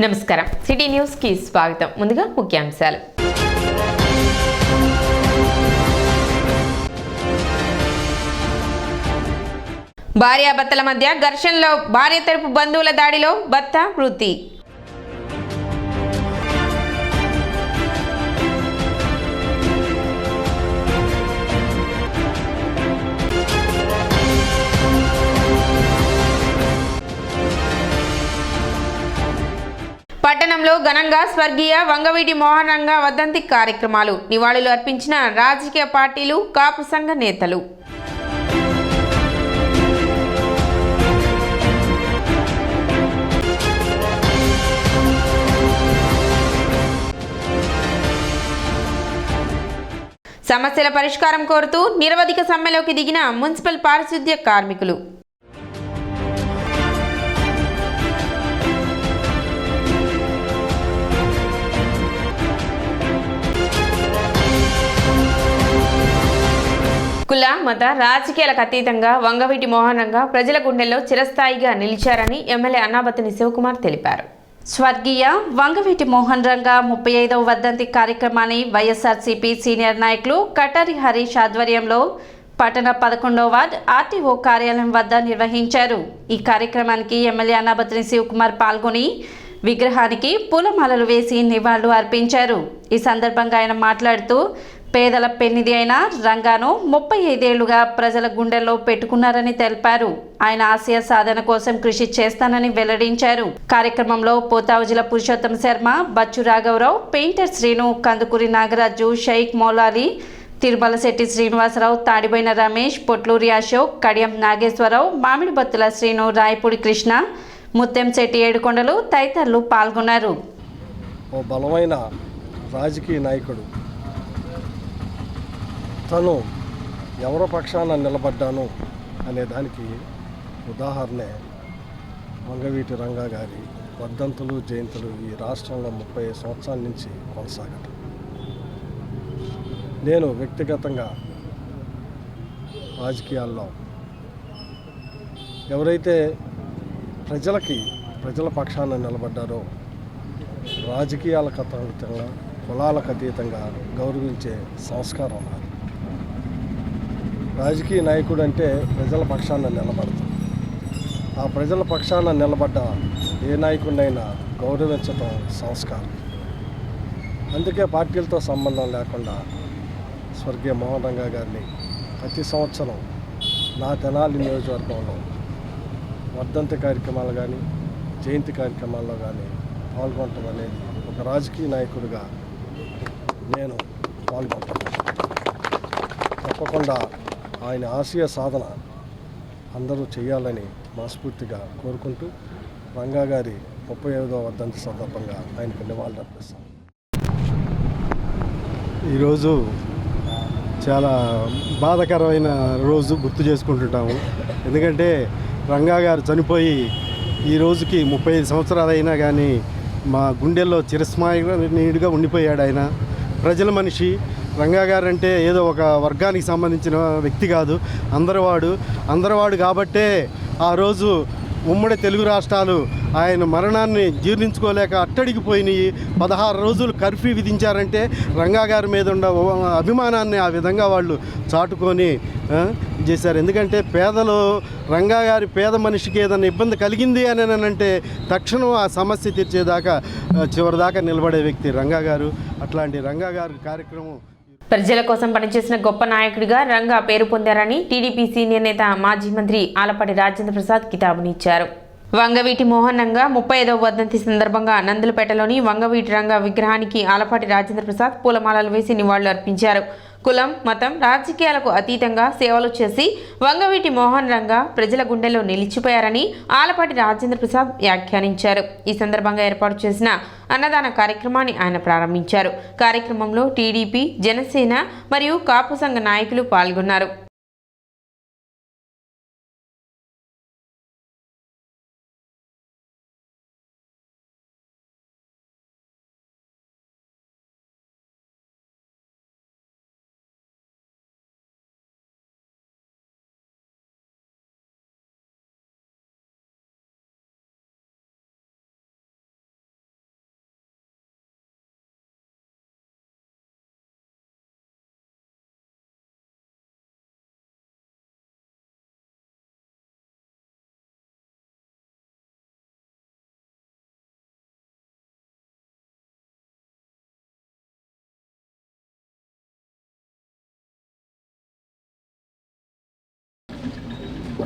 నమస్కారం city news కి స్వాగతం. ముందుగా ముఖ్యాంశాలు. భార్యాభర్తల మధ్య ఘర్షణలో భార్య తరపు బంధువుల దాడిలో భర్త మృతి. పట్టణంలో ఘనంగా స్వర్గీయ వంగవీటి మోహన్ రంగా వర్ధంతి కార్యక్రమాలు. నివాళులు అర్పించిన రాజకీయ పార్టీలు, కాపు సంఘ నేతలు. సమస్యల పరిష్కారం కోరుతూ నిరవధిక సమ్మెలోకి దిగిన మున్సిపల్ పారిశుద్ధ్య కార్మికులు. కుల మత రాజకీయాలకు అతీతంగా వంగవీటి మోహన్ రంగా ప్రజల గుండెల్లో చిరస్థాయిగా నిలిచారని ఎమ్మెల్యే అన్నాబత్తుని శివకుమార్ తెలిపారు. స్వర్గీయ వంగవీటి మోహన్ రంగా 35వ వర్ధంతి కార్యక్రమాన్ని వైఎస్ఆర్సీపీ సీనియర్ నాయకులు కటారి హరీష్ ఆధ్వర్యంలో పట్టణ 11వ వార్డ్ ఆర్టీఓ కార్యాలయం వద్ద నిర్వహించారు. ఈ కార్యక్రమానికి ఎమ్మెల్యే అన్నాబత్తుని శివకుమార్ పాల్గొని విగ్రహానికి పూలమాలలు వేసి నివాళులు అర్పించారు. ఈ సందర్భంగా ఆయన మాట్లాడుతూ పేదల పెన్నిది అయిన రంగాను 35 ఏళ్లుగా ప్రజల గుండెల్లో పెట్టుకున్నారని తెలిపారు. ఆయన ఆశయ సాధన కోసం కృషి చేస్తానని వెల్లడించారు. కార్యక్రమంలో పోతావుజుల పురుషోత్తం శర్మ, బచ్చు రాఘవరావు, పెయింటర్ శ్రీను, కందుకూరి నాగరాజు, షేక్ మౌలాలి, తిరుమలశెట్టి శ్రీనివాసరావు, తాడిబోయిన రమేష్, పొట్లూరి అశోక్, కడియం నాగేశ్వరరావు, మామిడి బత్తుల శ్రీను, రాయపూడి కృష్ణ, ముత్తంశెట్టి ఏడుకొండలు తదితరులు పాల్గొన్నారు. ఓ బలమైన రాజకీయ నాయకుడు తను ఎవరి పక్షాన నిలబడ్డాను అనే దానికి ఉదాహరణే వంగవీటి రంగా గారి వర్ధంతులు, జయంతులు ఈ రాష్ట్రంలో 30 సంవత్సరాల నుంచి కొనసాగటం. నేను వ్యక్తిగతంగా రాజకీయాల్లో ఎవరైతే ప్రజల పక్షాన నిలబడ్డారో రాజకీయాలకు అతీతంగా, కులాలకు అతీతంగా గౌరవించే సంస్కారం ఉన్నారు. రాజకీయ నాయకుడు అంటే ప్రజల పక్షాన నిలబడతాం. ఆ ప్రజల పక్షాన నిలబడ్డ ఏ నాయకుడినైనా గౌరవించటం సంస్కారం. అందుకే పార్టీలతో సంబంధం లేకుండా స్వర్గీయ మోహన్ రంగా గారిని ప్రతి సంవత్సరం నా తెనాలి నియోజకవర్గంలో వర్ధంతి కార్యక్రమాలు కానీ, జయంతి కార్యక్రమాల్లో కానీ పాల్గొనటం అనేది ఒక రాజకీయ నాయకుడిగా నేను పాల్గొంటాను. తప్పకుండా ఆయన ఆశయ సాధన అందరూ చేయాలని మనస్ఫూర్తిగా కోరుకుంటూ రంగా గారి 35వ వర్ధంతి సందర్భంగా ఆయనకు నివాళులు అర్పిస్తాం. ఈరోజు చాలా బాధాకరమైన రోజు గుర్తు చేసుకుంటుంటాము. ఎందుకంటే రంగా గారు చనిపోయి ఈ రోజుకి 35 సంవత్సరాలు అయినా కానీ మా గుండెల్లో చిరస్మరణీయుడిగా ఉండిపోయాడు. ఆయన ప్రజల మనిషి. రంగా గారు అంటే ఏదో ఒక వర్గానికి సంబంధించిన వ్యక్తి కాదు, అందరివాడు కాబట్టే ఆ రోజు ఉమ్మడి తెలుగు రాష్ట్రాలు ఆయన మరణాన్ని జీర్ణించుకోలేక అట్టడిగిపోయినాయి. 16 రోజులు కర్ఫ్యూ విధించారంటే రంగా గారి మీద ఉన్న అభిమానాన్ని ఆ విధంగా వాళ్ళు చాటుకొని చేశారు. ఎందుకంటే రంగా గారి పేద మనిషికి ఏదైనా ఇబ్బంది కలిగింది అని అంటే తక్షణం ఆ సమస్య తీర్చేదాకా చివరిదాకా నిలబడే వ్యక్తి రంగా గారు. అట్లాంటి రంగా గారి కార్యక్రమం ప్రజల కోసం పనిచేసిన గొప్ప నాయకుడిగా రంగా పేరు పొందారని టీడీపీ సీనియర్ నేత, మాజీ మంత్రి ఆలపాటి రాజేంద్ర ప్రసాద్ కితాబునిచ్చారు. వంగవీటి మోహన్ రంగా 35వ వర్ధంతి సందర్భంగా నందులపేటలోని వంగవీటి రంగా విగ్రహానికి ఆలపాటి రాజేంద్ర ప్రసాద్ పూలమాలలు వేసి నివాళులు అర్పించారు. కులం, మతం, రాజకీయాలకు అతీతంగా సేవలు చేసి వంగవీటి మోహన్ రంగా ప్రజల గుండెల్లో నిలిచిపోయారని ఆలపాటి రాజేంద్ర ప్రసాద్ వ్యాఖ్యానించారు. ఈ సందర్భంగా ఏర్పాటు చేసిన అన్నదాన కార్యక్రమాన్ని ఆయన ప్రారంభించారు. కార్యక్రమంలో టీడీపీ, జనసేన మరియు కాపు సంఘ నాయకులు పాల్గొన్నారు.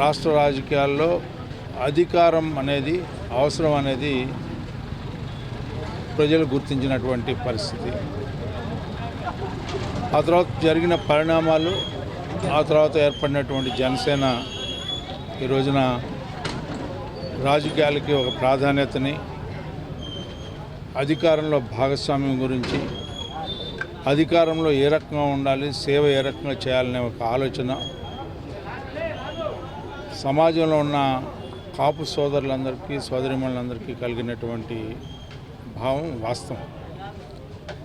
రాష్ట్ర రాజకీయాల్లో అధికారం అనేది అవసరం అనేది ప్రజలు గుర్తించినటువంటి పరిస్థితి. ఆ తర్వాత జరిగిన పరిణామాలు, ఆ తర్వాత ఏర్పడినటువంటి జనసేన ఈ రోజున రాజకీయాలకి ఒక ప్రాధాన్యతని, అధికారంలో భాగస్వామ్యం గురించి, అధికారంలో ఏ రకంగా ఉండాలి, సేవ ఏ రకంగా చేయాలనే ఒక ఆలోచన సమాజంలో ఉన్న కాపు సోదరులందరికీ, సోదరిమణులందరికీ కలిగినటువంటి భావం వాస్తవం.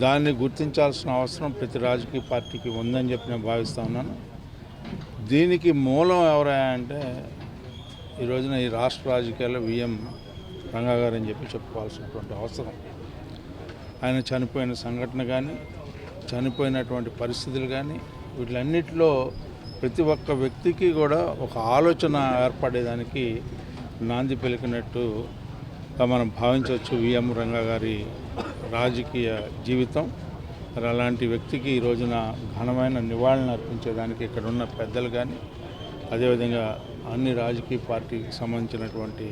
దాన్ని గుర్తించాల్సిన అవసరం ప్రతి రాజకీయ పార్టీకి ఉందని చెప్పి నేను భావిస్తూ ఉన్నాను. దీనికి మూలం ఎవరైనా అంటే ఈ రోజున ఈ రాష్ట్ర రాజకీయాల్లో విఎం రంగా గారు అని చెప్పి చెప్పుకోవాల్సినటువంటి అవసరం. ఆయన చనిపోయిన సంఘటన కానీ, చనిపోయినటువంటి పరిస్థితులు కానీ, వీటిలన్నిటిలో ప్రతి ఒక్క వ్యక్తికి కూడా ఒక ఆలోచన ఏర్పడేదానికి నాంది పలికినట్టు మనం భావించవచ్చు విఎం రంగా గారి రాజకీయ జీవితం. మరి అలాంటి వ్యక్తికి ఈ రోజున ఘనమైన నివాళులను అర్పించేదానికి ఇక్కడ ఉన్న పెద్దలు కానీ, అదేవిధంగా అన్ని రాజకీయ పార్టీకి సంబంధించినటువంటి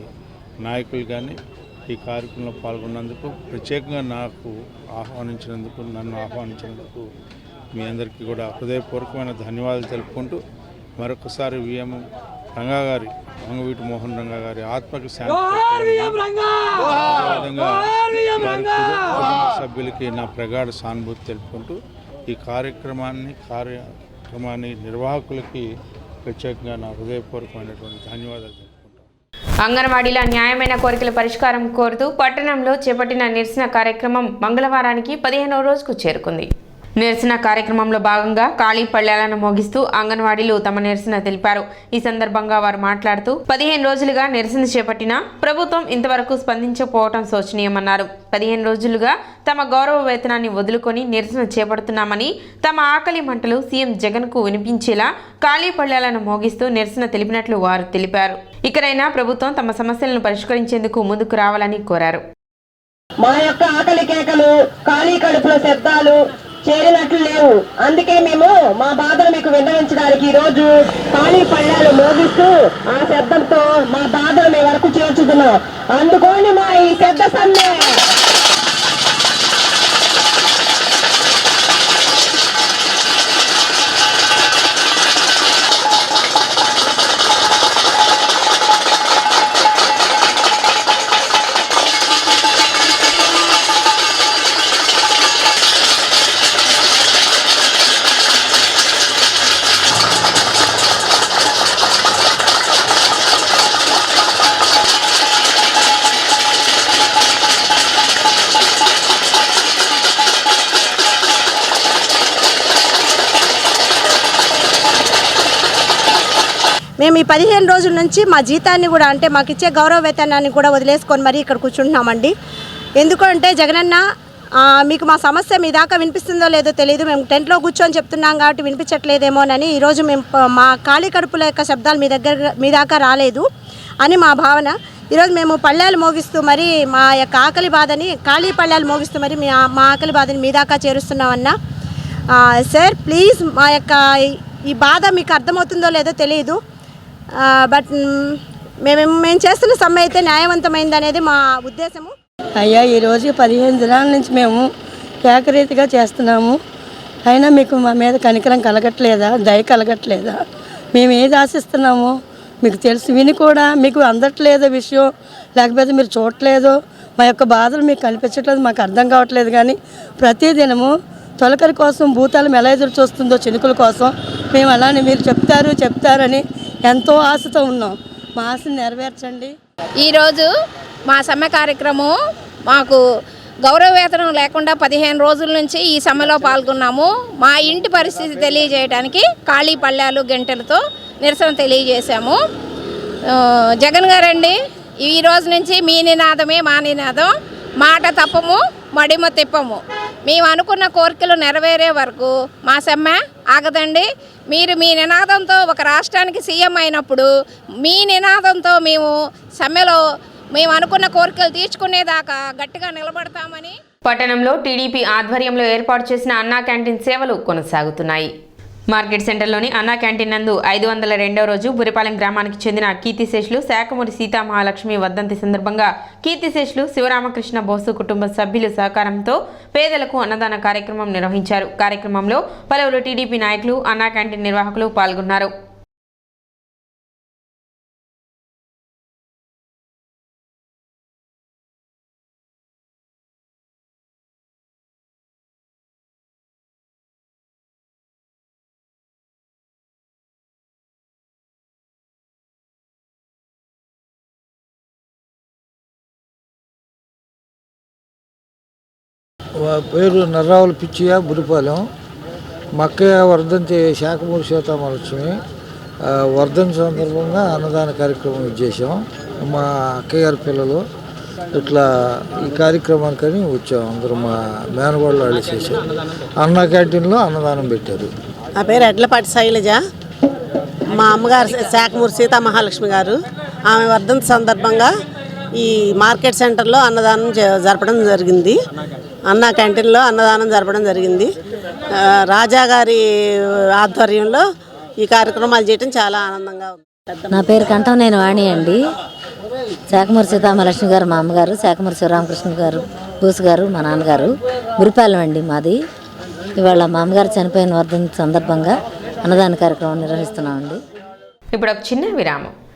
నాయకులు కానీ ఈ కార్యక్రమంలో పాల్గొన్నందుకు, ప్రత్యేకంగా నన్ను ఆహ్వానించినందుకు మీ అందరికీ కూడా హృదయపూర్వకమైన ధన్యవాదాలు తెలుపుకుంటూ మరొకసారి విఎం రంగా గారి, వంగవీటి మోహన్ రంగా గారి ఆత్మకి శాంతి, అదేవిధంగా వారి సభ్యులకి నా ప్రగాఢ సానుభూతి తెలుపుకుంటూ ఈ కార్యక్రమాన్ని నిర్వాహకులకి ప్రత్యేకంగా నా హృదయపూర్వకమైనటువంటి ధన్యవాదాలు తెలుపుకుంటాను. అంగన్వాడీల న్యాయమైన కోరికల పరిష్కారం కోరుతూ పట్టణంలో చేపట్టిన నిరసన కార్యక్రమం మంగళవారానికి 15వ రోజుకు చేరుకుంది. నిరసన కార్యక్రమంలో భాగంగా ఖాళీ పళ్ళ్యాలను మోగిస్తూ అంగన్వాడీలు తమ నిరసన తెలిపారు. ఈ సందర్భంగా వారు మాట్లాడుతూ 15 రోజులుగా నిరసన చేపట్టినా ప్రభుత్వం ఇంతవరకు స్పందించకపోవడం శోచనీయమన్నారు. 15 రోజులుగా తమ గౌరవ వేతనాన్ని వదులుకొని నిరసన చేపడుతున్నామని, తమ ఆకలి మంటలు సీఎం జగన్కు వినిపించేలా ఖాళీ పళ్ళ్యాలను మోగిస్తూ నిరసన తెలిపినట్లు వారు తెలిపారు. ఇకనైనా ప్రభుత్వం తమ సమస్యలను పరిష్కరించేందుకు ముందుకు రావాలని కోరారు. మా యొక్క ఆకలి కేకలు, ఖాళీ కడుపుల శబ్దాలు చేరినట్లు లేవు. అందుకే మేము మా బాధలు మీకు విన్నవించడానికి ఈ రోజు ఖాళీ పళ్ళ్యాలు మోగిస్తూ ఆ శబ్దంతో మా బాధలు మీ వరకు చేర్చుతున్నాం. అందుకోండి మా ఈ శబ్ద సమ్మె. మేము ఈ 15 రోజుల నుంచి మా జీతాన్ని కూడా, అంటే మాకు ఇచ్చే గౌరవ వేతనాన్ని కూడా వదిలేసుకొని మరీ ఇక్కడ కూర్చుంటున్నామండి. ఎందుకంటే జగనన్న మీకు మా సమస్య మీ దాకా వినిపిస్తుందో లేదో తెలియదు, మేము టెంట్లో కూర్చొని చెప్తున్నాం కాబట్టి వినిపించట్లేదేమోనని ఈరోజు మేము మా ఖాళీ కడుపుల యొక్క శబ్దాలు మీ దాకా రాలేదు అని మా భావన. ఈరోజు మేము పళ్ళ్యాలు మోగిస్తూ మరి మా యొక్క ఆకలి బాధని, ఖాళీ పళ్ళ్యాలు మోగిస్తూ మరి మా ఆకలి బాధని మీ దాకా చేరుస్తున్నామన్నా. సార్ ప్లీజ్, మా యొక్క ఈ బాధ మీకు అర్థమవుతుందో లేదో తెలియదు, బట్ మేము చేస్తున్న సమ్మె అయితే న్యాయవంతమైంది అనేది మా ఉద్దేశము. అయ్యా, ఈరోజు 15 దినాల నుంచి మేము ఏకరీతిగా చేస్తున్నాము. అయినా మీకు మా మీద కనికరం కలగట్లేదా, దయ కలగట్లేదా? మేము ఏది ఆశిస్తున్నామో మీకు తెలుసు, విని కూడా మీకు అందట్లేదో విషయం, లేకపోతే మీరు చూడట్లేదో, మా యొక్క బాధలు మీకు కనిపించట్లేదు, మాకు అర్థం కావట్లేదు. కానీ ప్రతిదినము తొలకరి కోసం భూతాలు ఎలా ఎదురు చూస్తుందో చినుకుల కోసం మేము అలానే మీరు చెప్తారని ఎంతో ఆశతో ఉన్నాం. మా ఆశను నెరవేర్చండి. ఈరోజు మా సమ్మె కార్యక్రమం మాకు గౌరవ వేతనం లేకుండా 15 రోజుల నుంచి ఈ సమ్మెలో పాల్గొన్నాము. మా ఇంటి పరిస్థితి తెలియజేయడానికి ఖాళీ పళ్ళ్యాలు గంటలతో నిరసన తెలియజేశాము. జగన్ గారండి, ఈ రోజు నుంచి మీ నినాదమే మా నినాదం. మాట తప్పము, మడిమ తిప్పము. మేము అనుకున్న కోరికలు నెరవేరే వరకు మా సమ్మె ఆగదండి. మీరు మీ నినాదంతో ఒక రాష్ట్రానికి సీఎం అయినప్పుడు మీ నినాదంతో మేము సమ్మెలో మేము అనుకున్న కోరికలు తీర్చుకునేదాకా గట్టిగా నిలబడతామని. పట్టణంలో టీడీపీ ఆధ్వర్యంలో ఏర్పాటు చేసిన అన్నా క్యాంటీన్ సేవలు కొనసాగుతున్నాయి. మార్కెట్ సెంటర్లోని అన్నా క్యాంటీన్ నందు 502వ రోజు బురిపాలెం గ్రామానికి చెందిన కీర్తిశేషులు శాఖమూరి సీతామహాలక్ష్మి వర్ధంతి సందర్భంగా కీర్తిశేషులు శివరామకృష్ణ బోసు కుటుంబ సభ్యులు సహకారంతో పేదలకు అన్నదాన కార్యక్రమం నిర్వహించారు. కార్యక్రమంలో పలువురు టీడీపీ నాయకులు, అన్నా క్యాంటీన్ నిర్వాహకులు పాల్గొన్నారు. పేరు నర్రావుల పిచ్చియ, బురిపాలెం. మా అక్కయ్య వర్ధంతి శాఖమూరి సీతామహాలక్ష్మి వర్ధంతి సందర్భంగా అన్నదాన కార్యక్రమం చేసాం. మా అక్కయ్య గారి పిల్లలు ఇట్లా ఈ కార్యక్రమానికని వచ్చాం. అందరూ మా మేనవాళ్ళు వాళ్ళు చేశాం. అన్నా క్యాంటీన్లో అన్నదానం పెట్టారు. నా పేరు ఎడ్లపాటి శైలజ. మా అమ్మగారు శాఖమూరి సీతామహాలక్ష్మి గారు. ఆమె వర్ధంతి సందర్భంగా ఈ మార్కెట్ సెంటర్లో అన్నదానం జరపడం జరిగింది. అన్నా క్యాంటీన్లో అన్నదానం జరపడం జరిగింది. రాజా గారి ఆధ్వర్యంలో ఈ కార్యక్రమాలు చేయడం చాలా ఆనందంగా ఉంది. నా పేరు కంఠం నేను వాణి అండి. శాఖమూరి సీతామహాలక్ష్మి గారు మా అమ్మగారు, శాఖమూరి శివరామకృష్ణ గారు బోసు గారు మా నాన్నగారు. బురిపాలెం అండి మాది. ఇవాళ మా అమ్మగారు చనిపోయిన వర్ధంతి సందర్భంగా అన్నదాన కార్యక్రమం నిర్వహిస్తున్నామండి. ఇప్పుడు ఒక చిన్న విరామం.